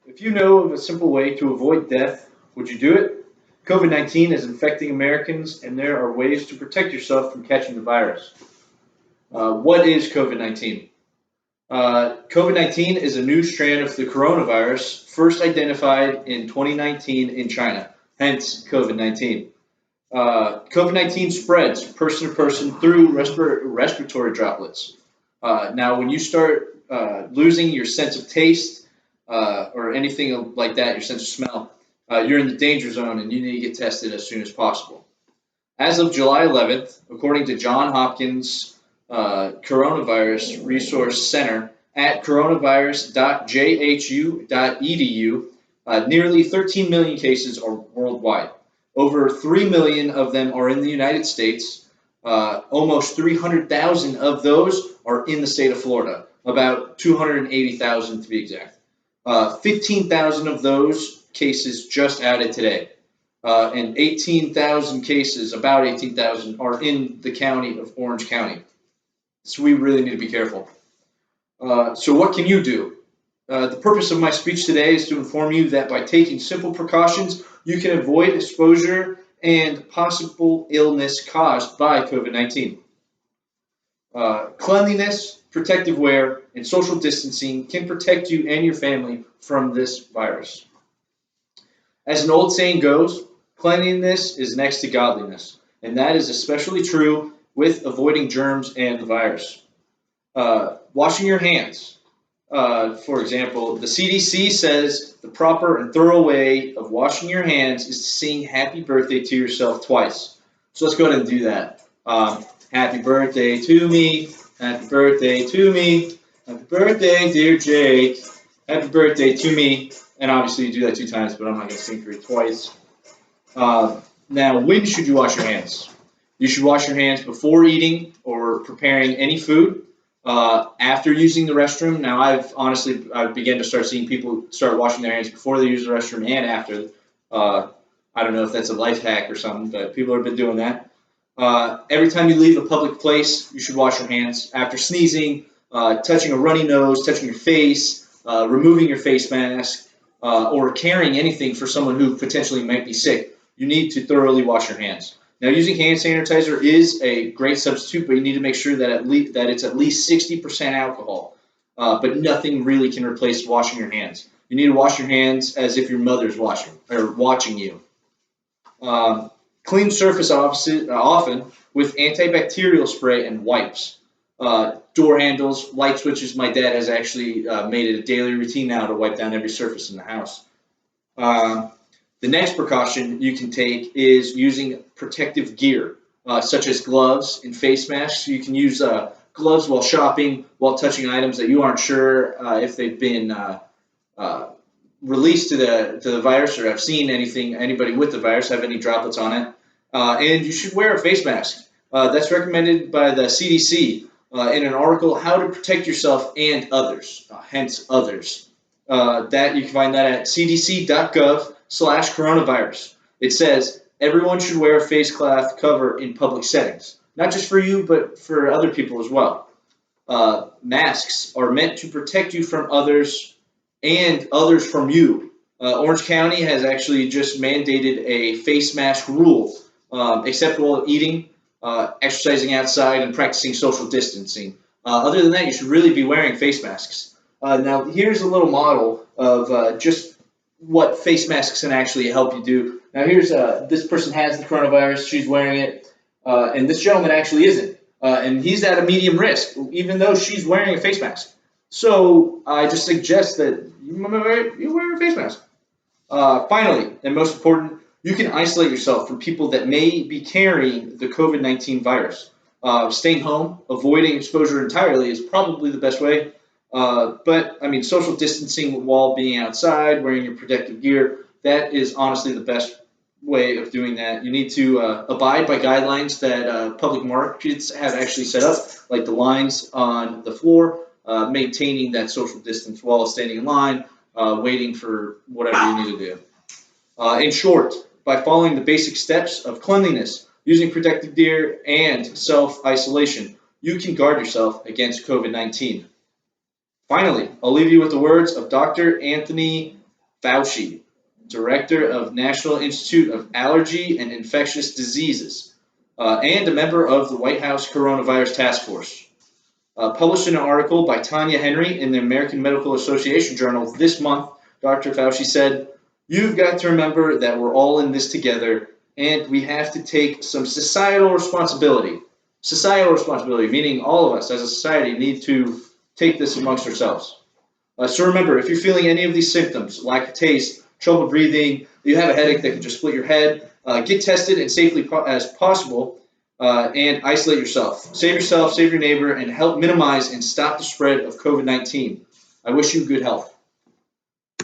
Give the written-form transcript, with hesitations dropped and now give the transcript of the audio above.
If you know of a simple way to avoid death, would you do it? COVID-19 is infecting Americans, and there are ways to protect yourself from catching the virus. What is COVID-19? COVID-19 is a new strand of the coronavirus first identified in 2019 in China, hence COVID-19. COVID-19 spreads person to person through respiratory droplets. Now, when you start losing your sense of taste or anything like that, your sense of smell, you're in the danger zone and you need to get tested as soon as possible. As of July 11th, according to Johns Hopkins Coronavirus Resource Center at coronavirus.jhu.edu, nearly 13 million cases are worldwide. Over 3 million of them are in the United States. Almost 300,000 of those are in the state of Florida, about 280,000 to be exact. 15,000 of those cases just added today. And 18,000 cases, about 18,000, are in the county of Orange County. So we really need to be careful. So what can you do? The purpose of my speech today is to inform you that by taking simple precautions, you can avoid exposure and possible illness caused by COVID-19. Cleanliness, protective wear, and social distancing can protect you and your family from this virus. As an old saying goes, cleanliness is next to godliness, and that is especially true with avoiding germs and the virus. Washing your hands. For example, the CDC says the proper and thorough way of washing your hands is to sing happy birthday to yourself twice. So let's go ahead and do that. Happy birthday to me. Happy birthday to me. Happy birthday, dear Jake. Happy birthday to me. And obviously you do that 2 times, but I'm not going to sing for you twice. Now, when should you wash your hands? You should wash your hands before eating or preparing any food. After using the restroom. Now, I've began to start seeing people start washing their hands before they use the restroom and after. I don't know if that's a life hack or something, but people have been doing that. Every time you leave a public place, you should wash your hands. After sneezing, touching a runny nose, touching your face, removing your face mask, or carrying anything for someone who potentially might be sick, you need to thoroughly wash your hands. Now, using hand sanitizer is a great substitute, but you need to make sure that it's at least 60% alcohol. But nothing really can replace washing your hands. You need to wash your hands as if your mother's watching you. Clean surface often with antibacterial spray and wipes. Door handles, light switches. My dad has actually made it a daily routine now to wipe down every surface in the house. The next precaution you can take is using protective gear, such as gloves and face masks. You can use gloves while shopping, while touching items that you aren't sure if they've been released to the virus or have seen anybody with the virus have any droplets on it. And you should wear a face mask. That's recommended by the CDC in an article, How to Protect Yourself and Others, hence others. That you can find that at cdc.gov/coronavirus. It says everyone should wear a face cloth cover in public settings, not just for you, but for other people as well. Masks are meant to protect you from others and others from you. Orange County has actually just mandated a face mask rule, except while eating, exercising outside, and practicing social distancing. Other than that, you should really be wearing face masks. Now, here's a little model of just what face masks can actually help you do. Now, here's this person has the coronavirus. She's wearing it. And this gentleman actually isn't. And he's at a medium risk, even though she's wearing a face mask. So I just suggest that you wear a face mask. Finally, and most important, you can isolate yourself from people that may be carrying the COVID-19 virus. Staying home, avoiding exposure entirely is probably the best way. But, I mean, social distancing while being outside, wearing your protective gear, that is honestly the best way of doing that. You need to abide by guidelines that public markets have actually set up, like the lines on the floor, maintaining that social distance while standing in line, waiting for whatever you need to do. In short, by following the basic steps of cleanliness, using protective gear, and self-isolation, you can guard yourself against COVID-19. Finally, I'll leave you with the words of Dr. Anthony Fauci, director of National Institute of Allergy and Infectious Diseases, and a member of the White House Coronavirus Task Force. Published in an article by Tanya Henry in the American Medical Association Journal this month, Dr. Fauci said, "You've got to remember that we're all in this together, and we have to take some societal responsibility." Societal responsibility, meaning all of us as a society need to take this amongst ourselves. So remember, if you're feeling any of these symptoms, lack of taste, trouble breathing, you have a headache that can just split your head, get tested as safely as possible, and isolate yourself. Save yourself, save your neighbor, and help minimize and stop the spread of COVID-19. I wish you good health.